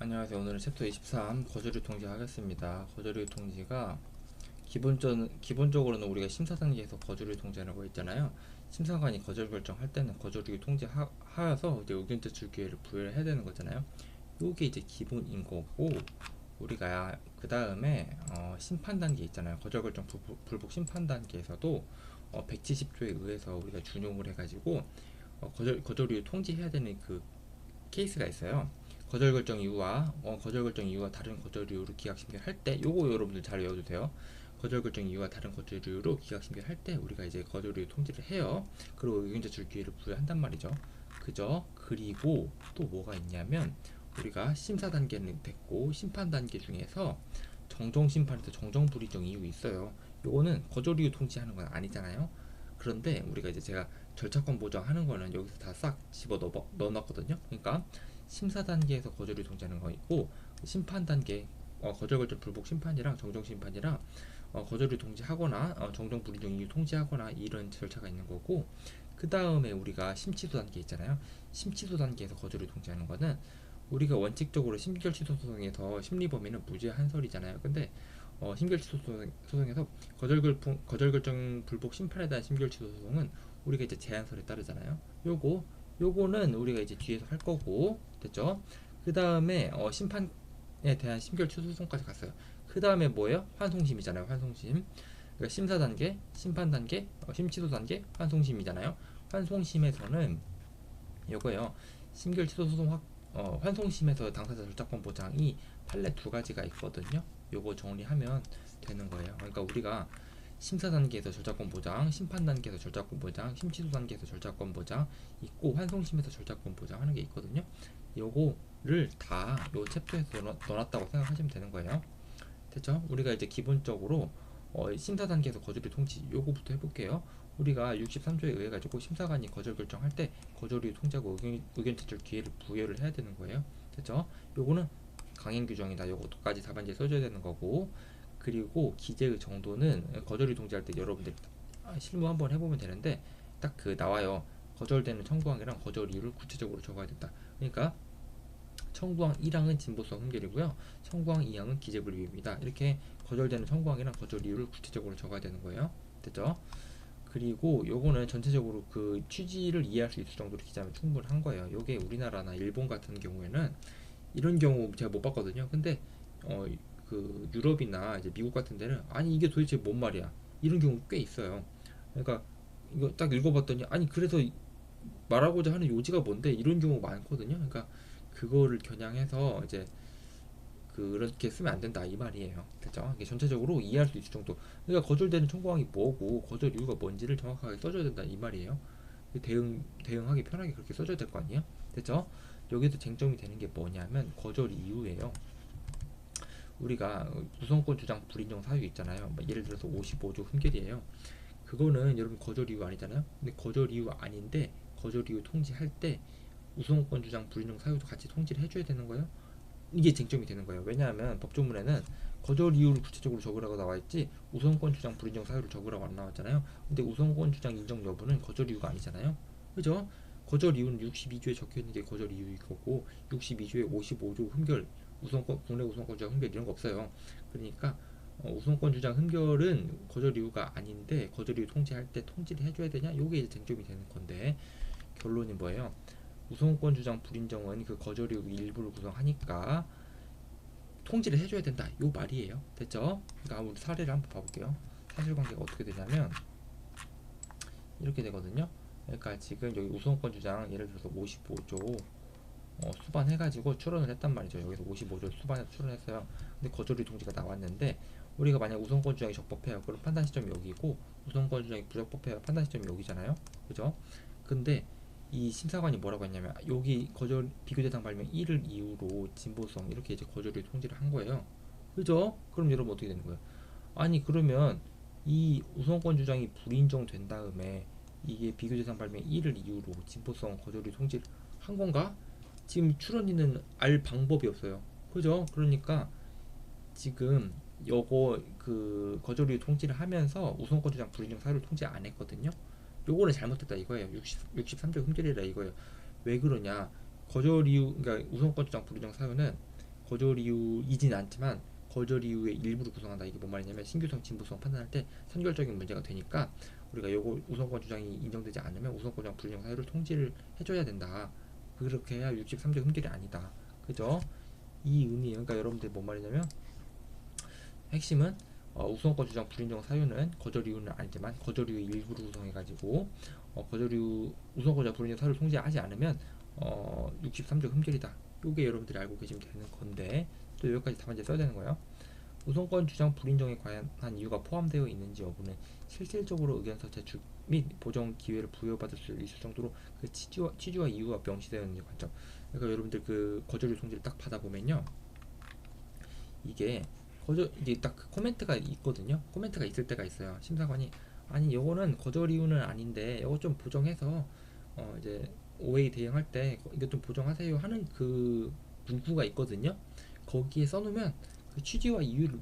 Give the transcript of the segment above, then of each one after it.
안녕하세요. 오늘은 챕터 23 거절유 통지 하겠습니다. 거절유 통지가 기본적으로는 우리가 심사 단계에서 거절유 통지라고 했잖아요. 심사관이 거절 결정할 때는 거절유 통지하여서 이제 의견 제출 기회를 부여를 해야 되는 거잖아요. 요게 이제 기본인 거고, 우리가 그 다음에 심판 단계 있잖아요. 거절 결정 불복 심판 단계에서도 170조에 의해서 우리가 준용을 해가지고 거절유 통지해야 되는 그 케이스가 있어요. 거절 결정 이유와 다른 거절 이유로 기각 심결할 때, 요거 여러분들 잘 외워두세요. 거절 결정 이유와 다른 거절 이유로 기각 심결할 때 우리가 이제 거절 이유 통지를 해요. 그리고 의견 제출 기회를 부여한단 말이죠. 그죠? 그리고 또 뭐가 있냐면, 우리가 심사 단계는 됐고 심판 단계 중에서 정정 심판에서 정정 불이정 이유 있어요. 요거는 거절 이유 통지하는 건 아니잖아요. 그런데 우리가 이제 제가 절차권 보장하는 거는 여기서 다 싹 집어 넣어놨거든요. 그러니까 심사 단계에서 거절을 통지하는 거 있고, 심판 단계 거절 결정 불복 심판이랑 정정 심판이랑 거절을 통지하거나 정정 불이정 이유 통지하거나 이런 절차가 있는 거고, 그 다음에 우리가 심치도 단계 있잖아요. 심치도 단계에서 거절을 통지하는 거는 우리가 원칙적으로 심결취소 소송에서 심리범위는 무죄 한설이잖아요. 근데 심결취소 소송에서 거절 결정 불복 심판에 대한 심결취소 소송은 우리가 이제 제한설에 따르잖아요. 요거는 우리가 이제 뒤에서 할 거고, 됐죠? 그 다음에 심판에 대한 심결 취소송까지 갔어요. 그 다음에 뭐예요? 환송심이잖아요. 환송심. 그러니까 심사 단계, 심판 단계, 심취소 단계, 환송심이잖아요. 환송심에서는 요거예요. 심결 취소 소송 환송심에서 당사자 절차권 보장이 판례 두 가지가 있거든요. 요거 정리하면 되는 거예요. 그러니까 우리가 심사 단계에서 절차권 보장, 심판 단계에서 절차권 보장, 심취소 단계에서 절차권 보장 있고, 환송심에서 절차권 보장하는 게 있거든요. 요거를 다 요 챕터에서 넣어놨다고 생각하시면 되는 거예요. 됐죠? 우리가 이제 기본적으로 심사 단계에서 거절이 통지 요거부터 해볼게요. 우리가 63조에 의해 가지고 심사관이 거절 결정할 때 거절 이유 통지하고 의견 제출 기회를 부여를 해야 되는 거예요. 됐죠? 요거는 강행 규정이다. 요것도까지 답안지에 써줘야 되는 거고, 그리고 기재의 정도는 거절 이유 통지할 때 여러분들 실무 한번 해보면 되는데 딱 그 나와요. 거절되는 청구항이랑 거절 이유를 구체적으로 적어야 된다. 그러니까 청구항 1항은 진보성 흠결이고요. 청구항 2항은 기재불입입니다. 이렇게 거절되는 청구항이랑 거절 이유를 구체적으로 적어야 되는 거예요. 됐죠? 그리고 요거는 전체적으로 그 취지를 이해할 수 있을 정도로 기재하면 충분한 거예요. 요게 우리나라나 일본 같은 경우에는 이런 경우 제가 못 봤거든요. 근데 그 유럽이나 이제 미국 같은 데는 아니 이게 도대체 뭔 말이야, 이런 경우 꽤 있어요. 그러니까 이거 딱 읽어봤더니 아니 그래서 말하고자 하는 요지가 뭔데, 이런 경우 많거든요. 그러니까 그거를 겨냥해서 이제 그렇게 쓰면 안 된다 이 말이에요. 됐죠? 이게 전체적으로 이해할 수 있을 정도. 그러니까 거절되는 청구항이 뭐고 거절 이유가 뭔지를 정확하게 써줘야 된다 이 말이에요. 대응하기 편하게 그렇게 써줘야 될 거 아니에요. 됐죠? 여기서 쟁점이 되는 게 뭐냐면 거절 이유예요. 우리가 우선권 주장 불인정 사유 있잖아요. 예를 들어서 55조 흠결이에요. 그거는 여러분 거절 이유 아니잖아요. 근데 거절 이유 아닌데 거절 이유 통지할 때 우선권 주장 불인정 사유도 같이 통지를 해줘야 되는 거예요. 이게 쟁점이 되는 거예요. 왜냐하면 법조문에는 거절 이유를 구체적으로 적으라고 나와있지 우선권 주장 불인정 사유를 적으라고 안 나왔잖아요. 근데 우선권 주장 인정 여부는 거절 이유가 아니잖아요. 그죠? 거절 이유는 62조에 적혀있는 게 거절 이유일 거고, 62조에 55조 흠결, 국내 우선권 주장 흠결 이런 거 없어요. 그러니까 우선권 주장 흠결은 거절 이유가 아닌데 거절 이유 통지할 때 통지를 해줘야 되냐? 요게 이제 쟁점이 되는 건데, 결론이 뭐예요? 우선권 주장 불인정은 그 거절 이유 일부를 구성하니까 통지를 해줘야 된다 요 말이에요. 됐죠? 그러니까 우리 사례를 한번 봐볼게요. 사실관계가 어떻게 되냐면 이렇게 되거든요. 그러니까 지금 여기 우선권 주장 예를 들어서 55조 수반해가지고 출원을 했단 말이죠. 여기서 55조 수반해서 출원했어요. 근데 거절이 통지가 나왔는데, 우리가 만약 우선권 주장이 적법해요. 그럼 판단 시점이 여기고, 우선권 주장이 부적법해요. 판단 시점이 여기잖아요. 그죠? 근데 이 심사관이 뭐라고 했냐면 여기 거절 비교 대상 발명 1을 이유로 진보성 이렇게 이제 거절을 통지를 한 거예요. 그죠? 그럼 여러분 어떻게 되는 거예요? 아니 그러면 이 우선권 주장이 불인정된 다음에 이게 비교 대상 발명 1을 이유로 진보성 거절을 통지를 한 건가? 지금 출원이는 알 방법이 없어요. 그죠? 그러니까 지금 요거 그 거절이 통지를 하면서 우선권 주장 불인정 사유를 통지 안 했거든요. 요거는 잘못됐다 이거예요. 63조 흠결이라 이거예요. 왜 그러냐? 거절 이유, 그러니까 우선권 주장 불인정 사유는 거절 이유이진 않지만 거절 이유의 일부를 구성한다. 이게 뭔 말이냐면 신규성, 진보성 판단할 때 선결적인 문제가 되니까 우리가 요거 우선권 주장이 인정되지 않으면 우선권 주장 불인정 사유를 통지를 해줘야 된다. 그렇게 해야 63조 흠결이 아니다. 그죠? 이 의미예요. 그러니까 여러분들 뭔 말이냐면 핵심은 우선권 주장 불인정 사유는 거절 이유는 아니지만 거절 이유의 일부를 구성해가지고 거절 이유 우선권 주장 불인정 사유를 통지하지 않으면 63조 흠결이다. 요게 여러분들이 알고 계시면 되는 건데 또 여기까지 답안지에 써야 되는 거예요. 우선권 주장 불인정에 관한 이유가 포함되어 있는지 여부는 실질적으로 의견서 제출 및 보정 기회를 부여받을 수 있을 정도로 그 취지와 이유가 명시되어 있는지 관점. 그러니까 여러분들 그 거절유 통지를 딱 받아보면요, 이게 이게 딱 그 코멘트가 있거든요. 코멘트가 있을 때가 있어요. 심사관이 아니 요거는 거절 이유는 아닌데 요거 좀 보정해서 이제 OA 대응할 때 이거 좀 보정하세요 하는 그 문구가 있거든요. 거기에 써놓으면 그 취지와 이유를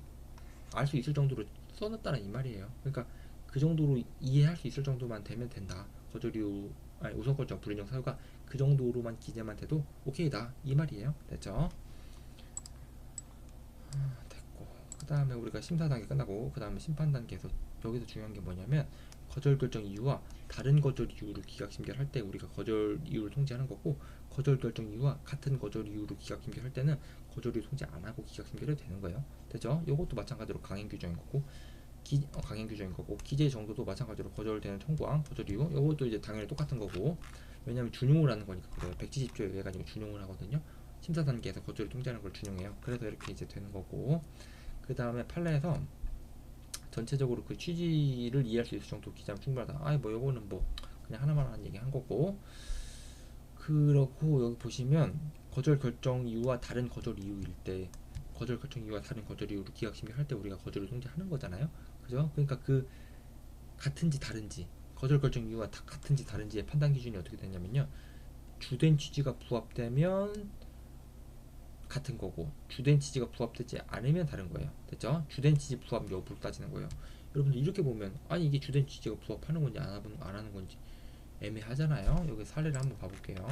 알 수 있을 정도로 써놨다는 이 말이에요. 그러니까 그 정도로 이해할 수 있을 정도만 되면 된다. 거절 이유 아니 우선권적 불인정 사유가 그 정도로만 기재만 돼도 오케이다 이 말이에요. 됐죠? 됐고 그 다음에 우리가 심사 단계 끝나고 그 다음에 심판 단계에서 여기서 중요한 게 뭐냐면 거절 결정 이유와 다른 거절 이유로 기각 심결할 때 우리가 거절 이유를 통지하는 거고, 거절 결정 이유와 같은 거절 이유로 기각 심결할 때는 거절 이유 통지 안 하고 기각 심결이 되는 거예요. 됐죠? 이것도 마찬가지로 강행 규정인 거고 강행 규정인 거고, 기재 정도도 마찬가지로 거절되는 청구항 거절 이유 이것도 이제 당연히 똑같은 거고, 왜냐하면 준용을 하는 거니까 그래요. 170조에 의해 가지고 준용을 하거든요. 심사 단계에서 거절을 통지하는 걸 준용해요. 그래서 이렇게 이제 되는 거고, 그 다음에 판례에서 전체적으로 그 취지를 이해할 수 있을 정도 기재하면 충분하다. 아이 뭐 요거는 뭐 그냥 하나만 하는 얘기 한 거고, 그렇고 여기 보시면 거절 결정 이유와 다른 거절 이유일 때 거절 결정 이유와 다른 거절 이유로 기각 심결할 때 우리가 거절을 통지하는 거잖아요. 그죠? 그러니까 그 같은지 다른지 거절 결정 이유가 같은지 다른지의 판단 기준이 어떻게 되냐면요, 주된 취지가 부합되면 같은 거고 주된 취지가 부합되지 않으면 다른 거예요. 됐죠? 주된 취지 부합 여부를 따지는 거예요. 여러분들 이렇게 보면 아니 이게 주된 취지가 부합하는 건지 안 하는 건지 애매하잖아요. 여기 사례를 한번 봐볼게요.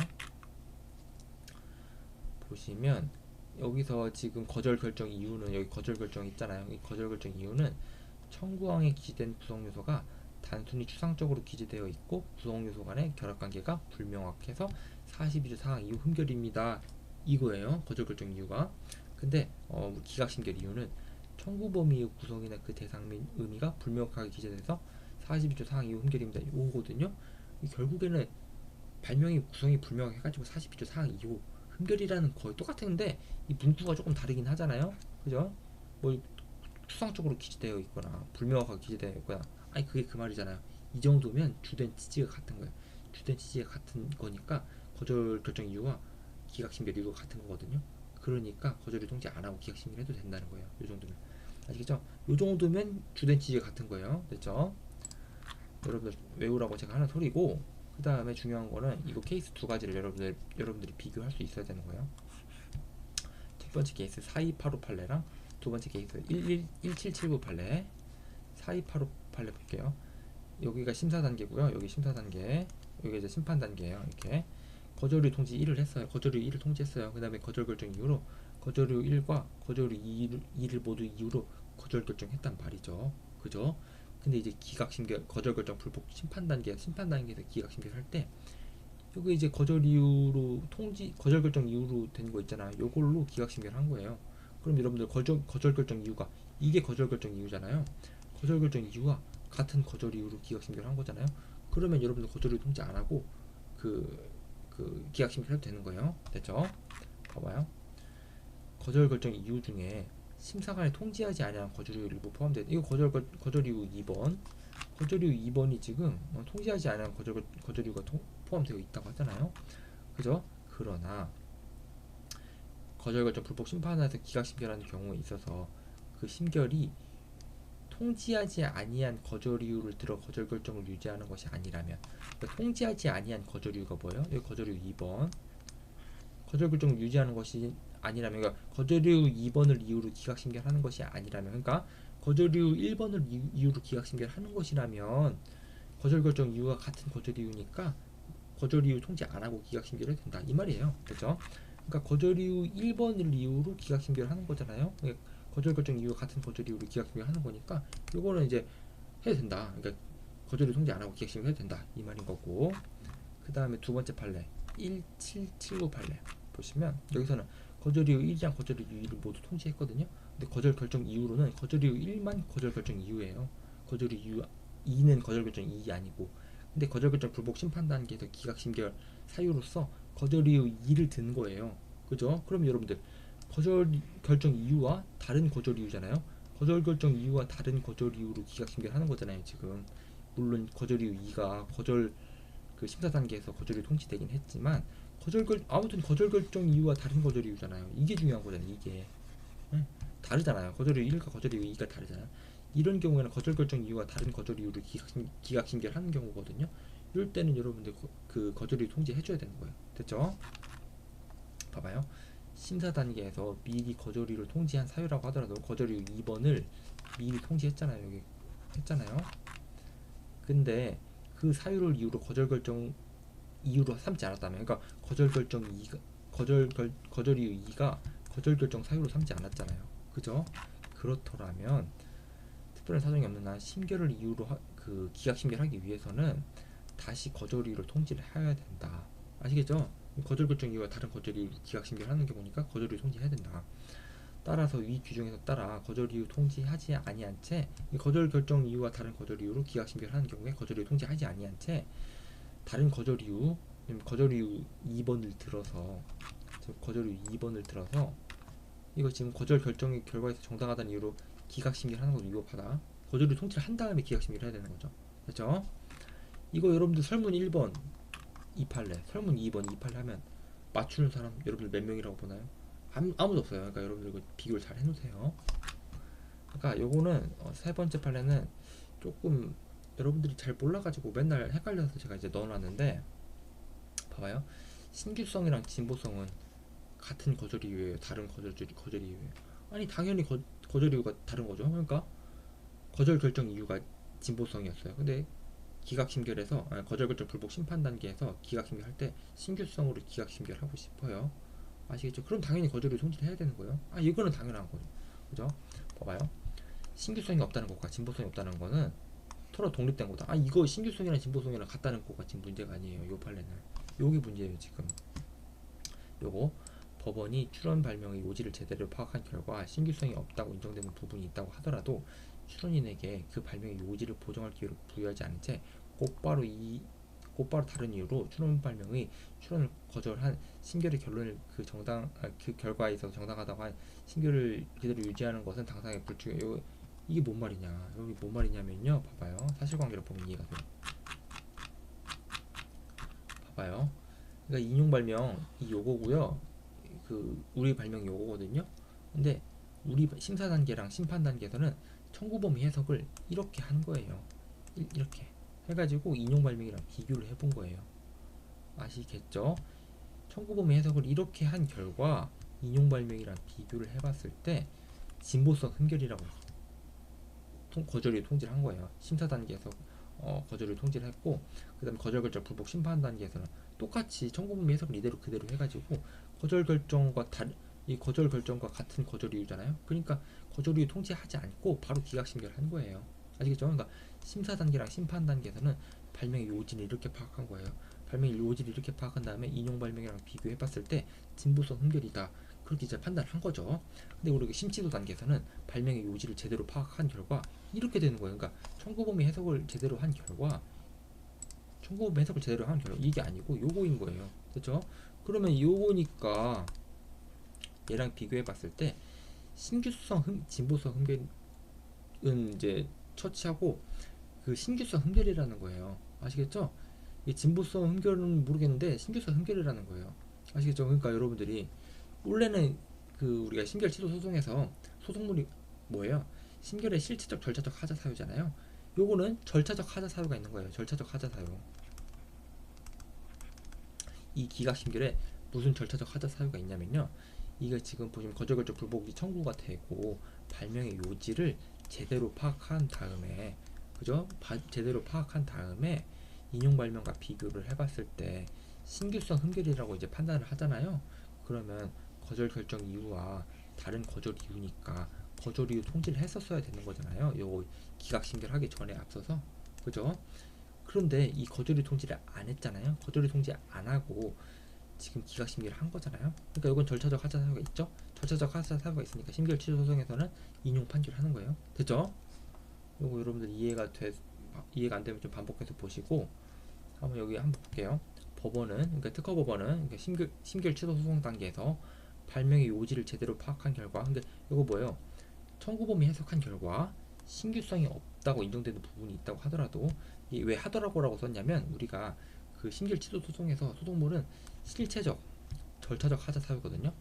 보시면 여기서 지금 거절 결정 이유는 여기 거절 결정 있잖아요. 이 거절 결정 이유는 청구항에 기재된 구성 요소가 단순히 추상적으로 기재되어 있고 구성 요소 간의 결합관계가 불명확해서 42조 사항 이후 흠결입니다. 이거예요. 거절 결정 이유가. 근데 기각 심결 이유는 청구 범위의 구성이나 그 대상 및 의미가 불명확하게 기재돼서 42조 사항 이후 흠결입니다. 이거거든요. 결국에는 발명이 구성이 불명확해가지고 42조 사항 이후 흠결이라는 거의 똑같은데 이 문구가 조금 다르긴 하잖아요. 그죠? 뭐 추상적으로 기재되어 있거나 불명확하게 기재되어 있거나 아니 그게 그 말이잖아요. 이 정도면 주된 취지가 같은 거예요. 주된 취지가 같은 거니까 거절 결정 이유와 기각 심결 이유가 같은 거거든요. 그러니까 거절을 통지 안 하고 기각 심결 해도 된다는 거예요. 이 정도면 아시겠죠? 이 정도면 주된 취지가 같은 거예요. 됐죠? 여러분들 외우라고 제가 하는 소리고, 그 다음에 중요한 거는 이거 케이스 두 가지를 여러분들이 비교할 수 있어야 되는 거예요. 첫 번째 케이스 4285 판례랑 두 번째 케이스 1779 판례. 4285 판례 볼게요. 여기가 심사 단계고요. 여기 심사 단계, 여기 이제 심판 단계예요. 이렇게 거절유 통지 1을 했어요. 거절유 1을 통지했어요. 그 다음에 거절 결정 이후로 거절유 1과 거절유 2를 모두 이유로 거절 결정했단 말이죠. 그죠? 근데 이제 기각 심결 거절 결정 불복 심판 단계에서 기각 심결할 때 여기 이제 거절 이유로 거절 결정 이유로 된 거 있잖아요. 요걸로 기각 심결한 거예요. 그럼 여러분들 거절 결정 이유가 이게 거절 결정 이유잖아요. 거절 결정 이유와 같은 거절 이유로 기각 심결한 거잖아요. 그러면 여러분들 거절 이유 통지 안 하고 그 기각 심결해도 되는 거예요. 됐죠? 봐봐요. 거절 결정 이유 중에 심사관이 통지하지 아니한 거절 이유 일부 포함되어 이거 거절 이유 2번. 거절 이유 2번이 지금 통지하지 아니한 거절 이유가 포함되어 있다고 하잖아요. 그죠? 그러나 거절 결정 불복 심판에서 기각 심결하는 경우에 있어서 그 심결이 통지하지 아니한 거절 이유를 들어 거절 결정을 유지하는 것이 아니라면, 그러니까 통지하지 아니한 거절 이유가 뭐예요? 여기 거절 이유 2번. 거절 결정을 유지하는 것이 아니라면, 그러니까 거절 이유 2번을 이유로 기각 심결하는 것이 아니라면, 그러니까 거절 이유 1번을 이유로 기각 심결하는 것이라면 거절 결정 이유가 같은 거절 이유니까 거절 이유 통지 안 하고 기각 심결해도 된다 이 말이에요. 그렇죠? 그러니까 거절 이유 1번을 이유로 기각 신결하는 거잖아요. 그러니까 거절 결정 이유와 같은 거절 이유로 기각 신결하는 거니까 요거는 이제 해도 된다. 그러니까 거절을 통지 안 하고 기각 신결해도 된다 이 말인 거고. 그 다음에 두 번째 판례 1779 판례 보시면 여기서는 거절 이유 1이랑 거절 이유 2를 모두 통지했거든요. 근데 거절 결정 이유로는 거절 이유 1만 거절 결정 이유예요. 거절 이유 2는 거절 결정 2이 아니고. 근데 거절 결정 불복 심판 단계에서 기각 신결 사유로서 거절 이유 2를 든 거예요. 그죠? 그럼 여러분들 거절 결정 이유와 다른 거절 이유잖아요. 거절 결정 이유와 다른 거절 이유로 기각 신결하는 거잖아요. 지금 물론 거절 이유 2가 거절 그 심사 단계에서 거절이 통지되긴 했지만 아무튼 거절 결정 이유와 다른 거절 이유잖아요. 이게 중요한 거잖아요. 이게 응? 다르잖아요. 거절 이유 1과 거절 이유 2가 다르잖아요. 이런 경우에는 거절 결정 이유와 다른 거절 이유를 기각 신결하는 경우거든요. 이럴 때는 여러분들 그 거절 이유 통지해줘야 되는 거예요. 됐죠? 봐봐요. 심사 단계에서 미리 거절 이유를 통지한 사유라고 하더라도 거절 이유 2번을 미리 통지했잖아요. 여기 했잖아요. 근데 그 사유를 이유로 거절 결정 이유로 삼지 않았다면, 그러니까 거절 결정 2가 거절 이유 2가 거절 결정 사유로 삼지 않았잖아요. 그죠? 그렇더라면 특별한 사정이 없는 한 심결을 이유로 그 기각 심결하기 위해서는 다시 거절 이유를 통지를 해야 된다. 아시겠죠? 거절 결정 이유와 다른 거절 이유 기각 심결하는 경우니까 거절 이유 통지해야 된다. 따라서 위 규정에서 따라 거절 이유 통지하지 아니한 채 거절 결정 이유와 다른 거절 이유로 기각 심결하는 경우에 거절 이유 통지하지 아니한 채 다른 거절 이유 2번을 들어서 이거 지금 거절 결정의 결과에서 정당하다는 이유로 기각 심결하는 것도 위법하다. 거절 이유 통지를 한 다음에 기각 심결을 해야 되는 거죠. 됐죠? 이거 여러분들 설문 1번 2판례, 설문 2번 2판례 하면 맞추는 사람 여러분들 몇 명이라고 보나요? 아무도 없어요. 그러니까 여러분들 이거 비교를 잘 해놓으세요. 그러니까 요거는 세 번째 판례는 조금 여러분들이 잘 몰라가지고 맨날 헷갈려서 제가 이제 넣어놨는데, 봐봐요. 신규성이랑 진보성은 같은 거절 이유예요, 다른 거절 이유예요? 아니 당연히 거절 이유가 다른 거죠. 그러니까 거절 결정 이유가 진보성이었어요. 근데 기각 심결에서 거절 결정 불복 심판 단계에서 기각 심결할 때 신규성으로 기각 심결하고 싶어요. 아시겠죠? 그럼 당연히 거절을 통지를 해야 되는 거예요. 이거는 당연한 거죠. 그죠? 봐봐요. 신규성이 없다는 것과 진보성이 없다는 거는 서로 독립된 거다. 이거 신규성이랑 진보성이랑 같다는 거가 지금 문제가 아니에요. 요 판례는. 요게 문제예요, 지금. 요거 법원이 출원 발명의 요지를 제대로 파악한 결과 신규성이 없다고 인정되는 부분이 있다고 하더라도 출원인에게 그 발명의 요지를 보정할 기회를 부여하지 않은 채 곧바로 다른 이유로 출원 발명의 출원을 거절한 신결의 결론을 그 결과에 있어서 정당하다고 한 신결을 그대로 유지하는 것은 당사자의 불충이에요. 이게 뭔 말이냐? 여기 뭔 말이냐면요. 봐봐요. 사실관계를 보면 이해가 돼요. 봐봐요. 그러니까 인용 발명 이 요거고요. 그 우리 발명 요거거든요. 근데 우리 심사 단계랑 심판 단계에서는 청구범위 해석을 이렇게 한 거예요. 이렇게 해가지고 인용 발명이랑 비교를 해본 거예요. 아시겠죠? 청구범위 해석을 이렇게 한 결과 인용 발명이랑 비교를 해봤을 때 진보성 흠결이라고 거절이 통지를 한 거예요. 심사 단계에서 거절을 통지를 했고, 그 다음에 거절 결정 불복 심판 단계에서는 똑같이 청구범위 해석을 그대로 해가지고 이 거절 결정과 같은 거절 이유잖아요. 그러니까 거절 이유 통지하지 않고 바로 기각 심결한 거예요. 아시겠죠? 그러니까 심사 단계랑 심판 단계에서는 발명의 요지를 이렇게 파악한 거예요. 발명의 요지를 이렇게 파악한 다음에 인용 발명이랑 비교해봤을 때 진보성 흠결이다, 그렇게 이제 판단을 한 거죠. 근데 우리 심치도 단계에서는 발명의 요지를 제대로 파악한 결과 이렇게 되는 거예요. 그러니까 청구범위 해석을 제대로 한 결과 이게 아니고 요거인 거예요. 그렇죠? 그러면 요거니까 얘랑 비교해 봤을 때 신규성 진보성 흠결은 이제 처치하고 그 신규성 흠결이라는 거예요. 아시겠죠? 이 진보성 흠결은 모르겠는데 신규성 흠결이라는 거예요. 아시겠죠? 그러니까 여러분들이 원래는 그 우리가 심결 취소 소송에서 소송물이 뭐예요? 심결의 실체적 절차적 하자 사유잖아요. 요거는 절차적 하자 사유가 있는 거예요. 절차적 하자 사유. 이 기각 심결에 무슨 절차적 하자 사유가 있냐면요. 이거 지금 보시면 거절 결정 불복이 청구가 되고 발명의 요지를 제대로 파악한 다음에, 그죠? 제대로 파악한 다음에 인용 발명과 비교를 해봤을 때 신규성 흠결이라고 이제 판단을 하잖아요. 그러면 거절 결정 이유와 다른 거절 이유니까 거절 이유 통지를 했었어야 되는 거잖아요. 요 기각 심결하기 전에 앞서서. 그죠? 그런데 이 거절 이유 통지를 안 했잖아요. 거절 이유 통지 안 하고 지금 기각 심결을 한 거잖아요. 그러니까 이건 절차적 하자 사유가 있죠. 절차적 하자 사유가 있으니까 심결 취소 소송에서는 인용 판결을 하는 거예요. 됐죠? 요거 여러분들 이해가 안 되면 좀 반복해서 보시고 한번 여기 한번 볼게요. 법원은, 그러니까 특허법원은, 그러니까 심결 취소 소송 단계에서 발명의 요지를 제대로 파악한 결과, 근데 이거 뭐예요? 청구범위 해석한 결과 신규성이 없다고 인정되는 부분이 있다고 하더라도, 이게 왜 하더라고라고 썼냐면, 우리가 그 심결 취소 소송에서 소송물은 실체적, 절차적 하자 사유거든요.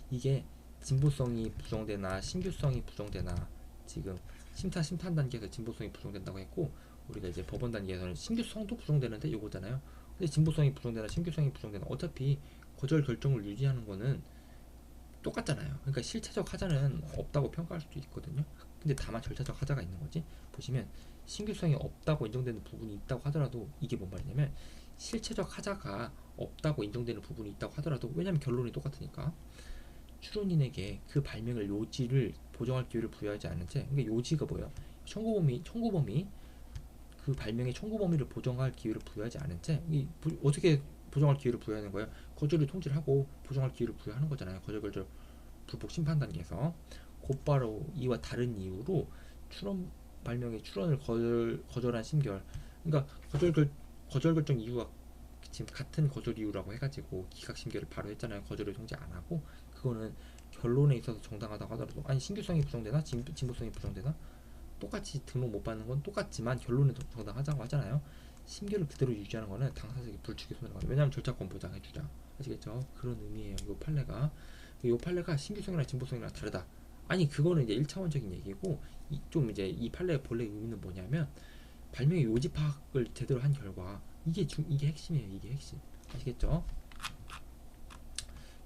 이게 진보성이 부정되나 신규성이 부정되나, 지금 심판 단계에서 진보성이 부정된다고 했고, 우리가 이제 법원 단계에서는 신규성도 부정되는데 요거잖아요. 근데 진보성이 부정되나 신규성이 부정되나 어차피 거절 결정을 유지하는 거는 똑같잖아요. 그러니까 실체적 하자는 없다고 평가할 수도 있거든요. 근데 다만 절차적 하자가 있는 거지. 보시면 신규성이 없다고 인정되는 부분이 있다고 하더라도, 이게 뭔 말이냐면 실체적 하자가 없다고 인정되는 부분이 있다고 하더라도, 왜냐면 결론이 똑같으니까 출원인에게 그 발명을 요지를 보정할 기회를 부여하지 않은 채, 그러니까 요지가 뭐예요? 청구범위 그 발명의 청구 범위를 보정할 기회를 부여하지 않은 채, 어떻게 보정할 기회를 부여하는 거예요? 거절을 통지를 하고 보정할 기회를 부여하는 거잖아요. 거절 결정 불복 심판 단계에서 곧바로 이와 다른 이유로 발명의 출원을 거절한 심결, 그러니까 거절 결정 이유가 지금 같은 거절 이유라고 해가지고 기각 심결을 바로 했잖아요. 거절을 통지 안 하고. 그거는 결론에 있어서 정당하다고 하더라도, 아니 신규성이 부정되나 진보성이 부정되나 똑같이 등록 못 받는 건 똑같지만 결론은 정당하자고 하잖아요. 심결을 그대로 유지하는 거는 당사자에게 불축의 손해가 가요. 왜냐하면 절차권 보장해주자. 아시겠죠? 그런 의미예요. 이 판례가 신규성이랑 진보성이랑 다르다. 아니 그거는 이제 1차원적인 얘기고, 좀 이제 이 판례의 본래 의미는 뭐냐면 발명의 요지 파악을 제대로 한 결과, 이게 핵심이에요. 이게 핵심. 아시겠죠?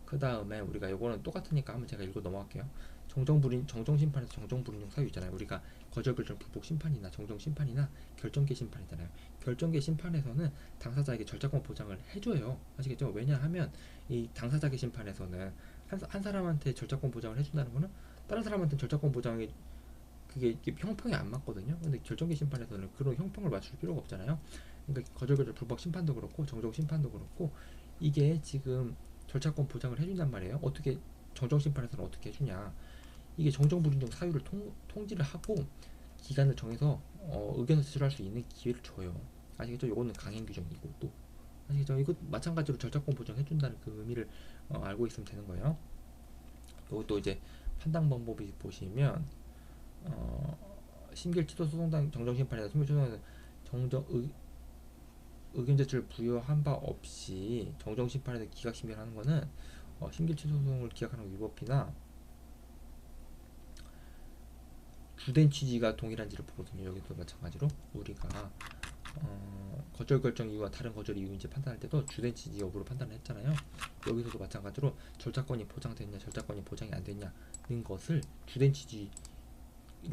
그 다음에 우리가 요거는 똑같으니까 한번 제가 읽고 넘어갈게요. 정정심판에서 정정불인용 사유 있잖아요. 우리가 거절결정 불복 심판이나 정정심판이나 결정계 심판이잖아요. 결정계 심판에서는 당사자에게 절차권 보장을 해줘요. 아시겠죠? 왜냐하면 이 당사자계 심판에서는 한 사람한테 절차권 보장을 해준다는 거는 다른 사람한테 절차권 보장이 그게 형평이 안 맞거든요. 근데 결정계 심판에서는 그런 형평을 맞출 필요가 없잖아요. 그러니까 거절결정 불복 심판도 그렇고 정정심판도 그렇고, 이게 지금 절차권 보장을 해준단 말이에요. 어떻게 정정심판에서는 어떻게 해주냐? 이게 정정불인정 사유를 통지를 하고 기간을 정해서 의견을 제출할 수 있는 기회를 줘요. 아시겠죠? 이거는 강행 규정이고, 또 아시겠죠? 이거 마찬가지로 절차권 보장해준다는 그 의미를 알고 있으면 되는 거예요. 이것도 이제 판단 방법이 보시면 심결 취소 소송단 정정심판이나 심결 취소에서 의견 제출 부여한 바 없이 정정심판에서 기각 심결하는 거는 심결 취소 소송을 기각하는 위법이나 주된 취지가 동일한지를 보거든요. 여기도 마찬가지로 우리가 거절 결정 이유와 다른 거절 이유인지 판단할 때도 주된 취지 여부로 판단을 했잖아요. 여기서도 마찬가지로 절차권이 보장됐냐 절차권이 보장이 안 됐냐는 것을 주된 취지로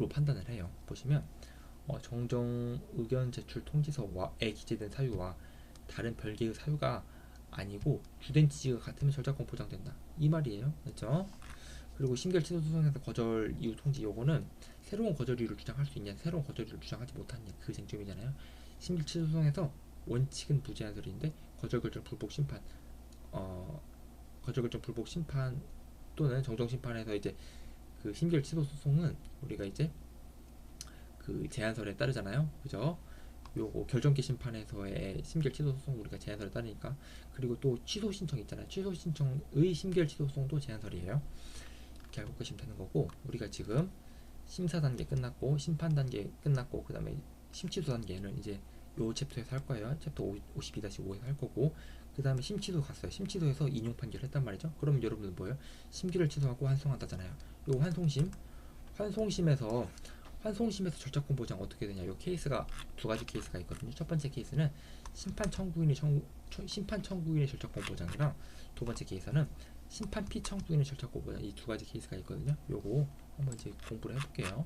판단을 해요. 보시면 정정 의견 제출 통지서에 기재된 사유와 다른 별개의 사유가 아니고 주된 취지가 같으면 절차권 보장된다, 이 말이에요. 그렇죠? 그리고 심결 취소 소송에서 거절 이유 통지, 요거는 새로운 거절 이유를 주장할 수 있냐 새로운 거절 이유를 주장하지 못하냐, 그 쟁점이잖아요. 심결 취소 소송에서 원칙은 무제한설인데 거절 결정 불복 심판, 거절 결정 불복 심판 또는 정정 심판에서 이제 그 심결 취소 소송은 우리가 이제 그 제한설에 따르잖아요. 그죠? 요거 결정기 심판에서의 심결 취소 소송 우리가 제한설에 따르니까. 그리고 또 취소 신청 있잖아요. 취소 신청의 심결 취소 소송도 제한설이에요. 이렇게 알고 계시면 되는 거고, 우리가 지금 심사 단계 끝났고 심판 단계 끝났고, 그 다음에 심취소 단계는 이제 요 챕터에서 할 거예요. 챕터 52-5에서 할 거고, 그 다음에 심취소 갔어요. 심취소에서 인용 판결을 했단 말이죠. 그러면 여러분들 뭐예요? 심기를 취소하고 환송한다잖아요. 요 환송심에서 절차권 보장 어떻게 되냐? 요 케이스가 두 가지 케이스가 있거든요. 첫 번째 케이스는 심판 청구인의 절차권 보장이랑, 두 번째 케이스는 심판 피청구인의 절차권 보장, 이 두 가지 케이스가 있거든요. 요거 한번 이제 공부를 해볼게요.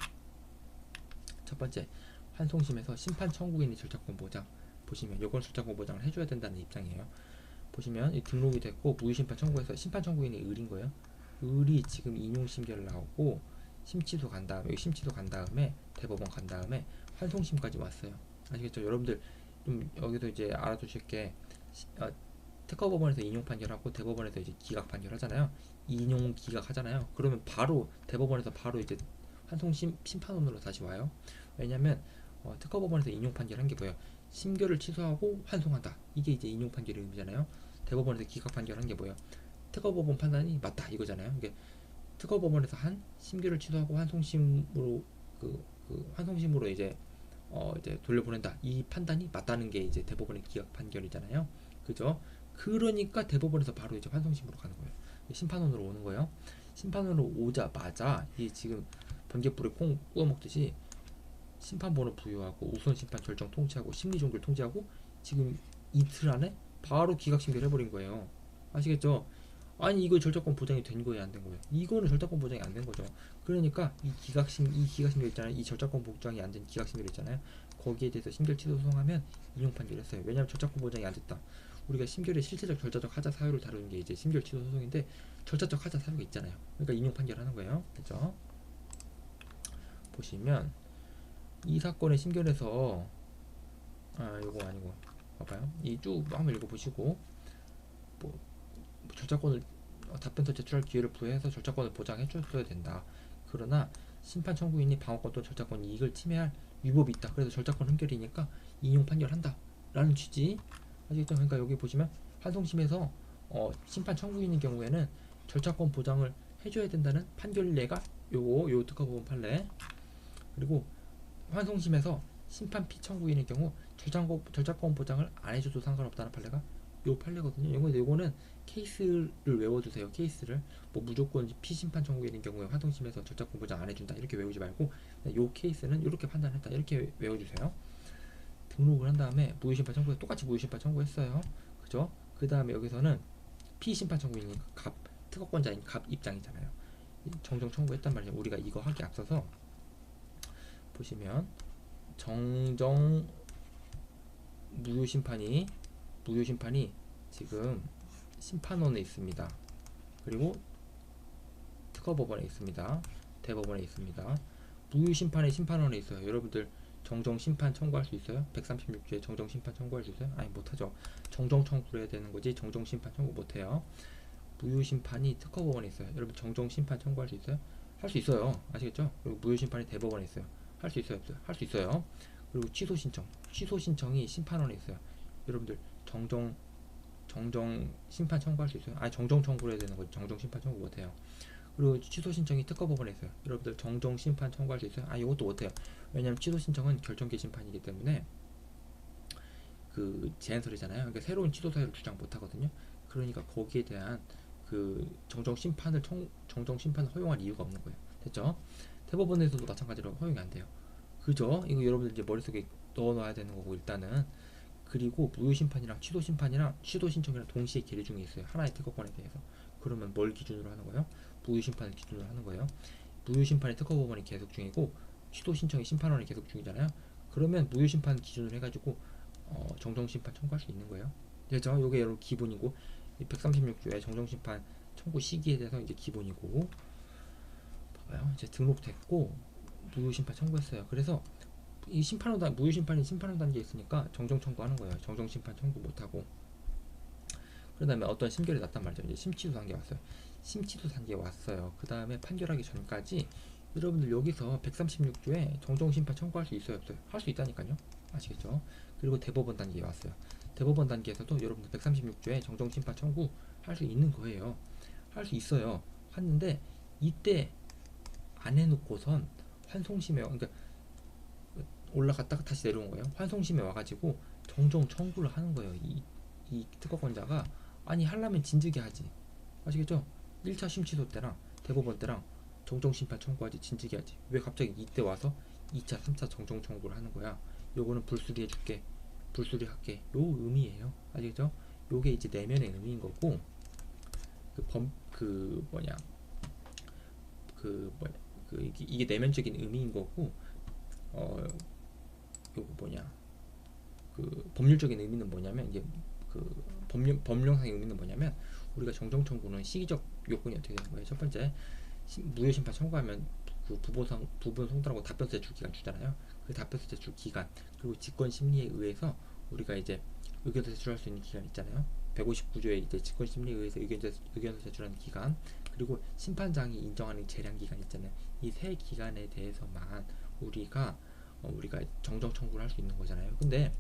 첫 번째, 환송심에서 심판 청구인의 절차권 보장 보시면 요건 절차권 보장을 해줘야 된다는 입장이에요. 보시면 이 등록이 됐고 무효심판 청구해서 심판 청구인이 을인 거예요. 을이 지금 인용심결 나오고 심치도 간 다음에 여기 심치도 간 다음에 대법원 간 다음에 환송심까지 왔어요. 아시겠죠? 여러분들 좀 여기서 이제 알아두실 게 특허법원에서 인용 판결하고 대법원에서 이제 기각 판결하잖아요. 인용 기각 하잖아요. 그러면 바로 대법원에서 바로 이제 심판원으로 다시 와요. 왜냐면 특허법원에서 인용 판결한 게 뭐예요? 심결을 취소하고 환송한다. 이게 이제 인용 판결의 의미잖아요. 대법원에서 기각 판결한 게 뭐예요? 특허법원 판단이 맞다 이거잖아요. 이게 특허법원에서 한 심결을 취소하고 환송심으로 환송심으로 이제 이제 돌려보낸다. 이 판단이 맞다는 게 이제 대법원의 기각 판결이잖아요. 그죠? 그러니까 대법원에서 바로 이제 환송심으로 가는 거예요. 심판원으로 오는 거예요. 심판원으로 오자마자 이 지금 번개불에 콩 구워 먹듯이 심판번호 부여하고 우선심판 결정 통지하고 심리종결 통지하고 지금 이틀 안에 바로 기각심결 해버린 거예요. 아시겠죠? 아니 이거 절차권 보장이 된 거예요, 안 된 거예요? 이거는 절차권 보장이 안 된 거죠. 그러니까 이 기각심결 있잖아요. 이 절차권 보장이 안 된 기각심결 있잖아요. 거기에 대해서 심결 취소 소송하면 인용 판결했어요. 왜냐하면 절차권 보장이 안 됐다. 우리가 심결의 실체적 절차적 하자 사유를 다루는 게 이제 심결 취소 소송인데 절차적 하자 사유가 있잖아요. 그러니까 인용 판결하는 거예요. 그죠? 보시면 이 사건의 심결에서 요거 아니고 봐봐요. 이 쭉 한번 읽어보시고 뭐 절차권을 답변서 제출할 기회를 부여해서 절차권을 보장해 줬어야 된다. 그러나 심판 청구인이 방어권 또는 절차권 이익을 침해할 위법이 있다. 그래서 절차권 흥결이니까 인용 판결한다. 라는 취지. 아시겠죠? 그러니까 여기 보시면 환송심에서 심판 청구인의 경우에는 절차권 보장을 해줘야 된다는 판결례가 요 특허법원 판례. 그리고 환송심에서 심판 피청구인의 경우 절차권 보장을 안 해줘도 상관없다는 판례가 요 판례거든요. 요거는 케이스를 외워주세요. 케이스를 뭐 무조건 피심판 청구인의 경우에 환송심에서 절차권 보장 안 해준다 이렇게 외우지 말고 요 케이스는 이렇게 판단했다 이렇게 외워주세요. 등록을 한 다음에 무효심판 청구에 똑같이 무효심판 청구했어요. 그죠? 그 다음에 여기서는 피심판 청구인이 특허권자인 갑 입장이잖아요. 정정 청구했단 말이에요. 우리가 이거 하기 앞서서 보시면 정정 무효심판이 지금 심판원에 있습니다. 그리고 특허법원에 있습니다. 대법원에 있습니다. 무효심판이 심판원에 있어요. 여러분들 정정심판 청구할 수 있어요? 136조에 정정심판 청구할 수 있어요? 아니 못하죠. 정정 청구를 해야 되는 거지 정정심판 청구 못해요. 무효심판이 특허법원에 있어요. 여러분 정정심판 청구할 수 있어요? 할 수 있어요. 아시겠죠? 그리고 무효심판이 대법원에 있어요. 할 수 있어요? 없어요? 할 수 있어요. 그리고 취소 신청이 심판원에 있어요. 여러분들 정정 심판 청구할 수 있어요? 아니 정정 청구를 해야 되는 거지. 정정 심판 청구 못해요. 그리고 취소 신청이 특허법원에 있어요. 여러분들 정정 심판 청구할 수 있어요? 아 이것도 못해요. 왜냐면 취소 신청은 결정계 심판이기 때문에 그 제한설이잖아요. 그러니까 새로운 취소 사유를 주장 못하거든요. 그러니까 거기에 대한 그 정정 심판을 허용할 이유가 없는 거예요. 됐죠? 대법원에서도 마찬가지로 허용이 안 돼요. 그죠? 이거 여러분들 이제 머릿속에 넣어놔야 되는 거고 일단은. 그리고 무효심판이랑 취소신청이랑 동시에 계류 중에 있어요. 하나의 특허권에 대해서. 그러면 뭘 기준으로 하는 거예요? 무효심판을 기준으로 하는 거예요. 무효심판이 특허법원이 계속 중이고 취소신청이 심판원이 계속 중이잖아요. 그러면 무효심판 기준으로 해가지고 정정심판 청구할 수 있는 거예요. 그죠? 요게 여러분 기본이고 136조의 정정심판 청구 시기에 대해서 이제 기본이고 봐봐요. 이제 등록됐고 무효심판 청구했어요. 그래서 이 무효심판이 심판원 단계에 있으니까 정정 청구하는 거예요. 정정심판 청구 못하고. 그 다음에 어떤 심결이 났단 말이죠. 이제 심취소 단계 왔어요. 심취소 단계에 왔어요. 그 다음에 판결하기 전까지 여러분들 여기서 136조에 정정심판 청구할 수 있어요? 없어요? 할 수 있다니까요. 아시겠죠? 그리고 대법원 단계에 왔어요. 대법원 단계에서도 여러분들 136조에 정정심판 청구 할 수 있는 거예요. 할 수 있어요. 했는데 이때 안 해놓고선 환송심에 그러니까 올라갔다가 다시 내려온 거예요. 환송심에 와가지고 정정 청구를 하는 거예요. 이 특허권자가 아니 하려면 진즉에 하지. 아시겠죠? 1차 심취소 때랑 대법원 때랑 정정심판 청구하지 진즉에 하지. 왜 갑자기 이때 와서 2차 3차 정정 청구를 하는 거야. 요거는 불수리 해줄게, 불수리 할게, 요 의미예요. 아시겠죠? 요게 이제 내면의 의미인 거고 이게 내면적인 의미인 거고 요거 법률적인 의미는 뭐냐면 이게 법령상의 의미는 뭐냐면 우리가 정정 청구는 시기적 요건이 어떻게 되는 거예요? 첫 번째, 무효 심판 청구하면 그 부분 송달하고 답변서 제출 기간 주잖아요. 그 답변서 제출 기간 그리고 직권 심리에 의해서 우리가 이제 의견서 제출할 수 있는 기간 있잖아요. 159조에 이제 직권 심리에 의해서 의견서 제출하는 기간 그리고 심판장이 인정하는 재량 기간 있잖아요. 이 세 기간에 대해서만 우리가 정정 청구를 할 수 있는 거잖아요. 근데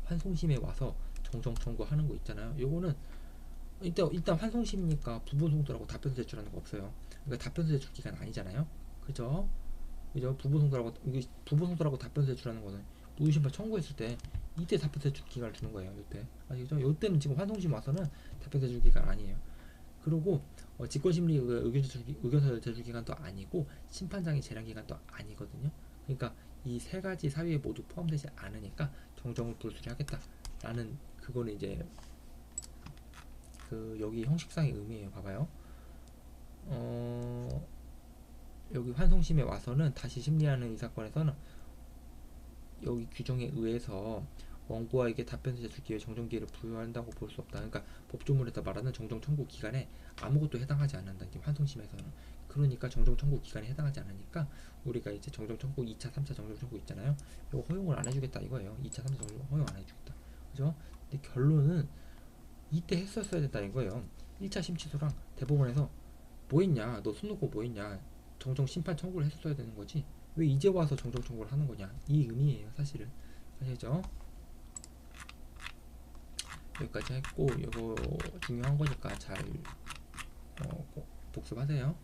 환송심에 와서 정정 청구하는 거 있잖아요. 요거는 일단 환송심이니까 부분 송달하고 답변서 제출하는 거 없어요. 그러니까 답변서 제출 기간 아니잖아요. 그죠? 부분 송달하고 답변서 제출하는 거는 무효심판 청구했을 때 이때 답변서 제출 기간을 주는 거예요. 이때 아시죠? 이때는 지금 환송심 와서는 답변서 제출 기간 아니에요. 그리고 직권심리 의견서 제출 기간도 아니고 심판장의 재량 기간도 아니거든요. 그러니까 이 세 가지 사유에 모두 포함되지 않으니까 정정을 불수리하겠다라는 그거는 이제 그 여기 형식상의 의미예요. 봐봐요. 여기 환송심에 와서는 다시 심리하는 이 사건에서는 여기 규정에 의해서 원고에게 답변서 제출 기회 정정 기회를 부여한다고 볼 수 없다. 그러니까 법조문에서 말하는 정정 청구 기간에 아무것도 해당하지 않는다. 환송심에서는. 그러니까 정정 청구 기간에 해당하지 않으니까 우리가 이제 정정 청구 2차, 3차 정정 청구 있잖아요. 이거 허용을 안 해주겠다 이거예요. 2차, 3차 정정 허용 안 해주겠다. 그죠? 근데 결론은 이때 했었어야 된다 이거예요. 1차 심치소랑 대법원에서 뭐 했냐? 너 손 놓고 뭐 했냐? 정정 심판 청구를 했었어야 되는 거지. 왜 이제 와서 정정 청구를 하는 거냐? 이 의미예요, 사실은. 아시죠? 여기까지 했고 이거 중요한 거니까 잘 복습하세요.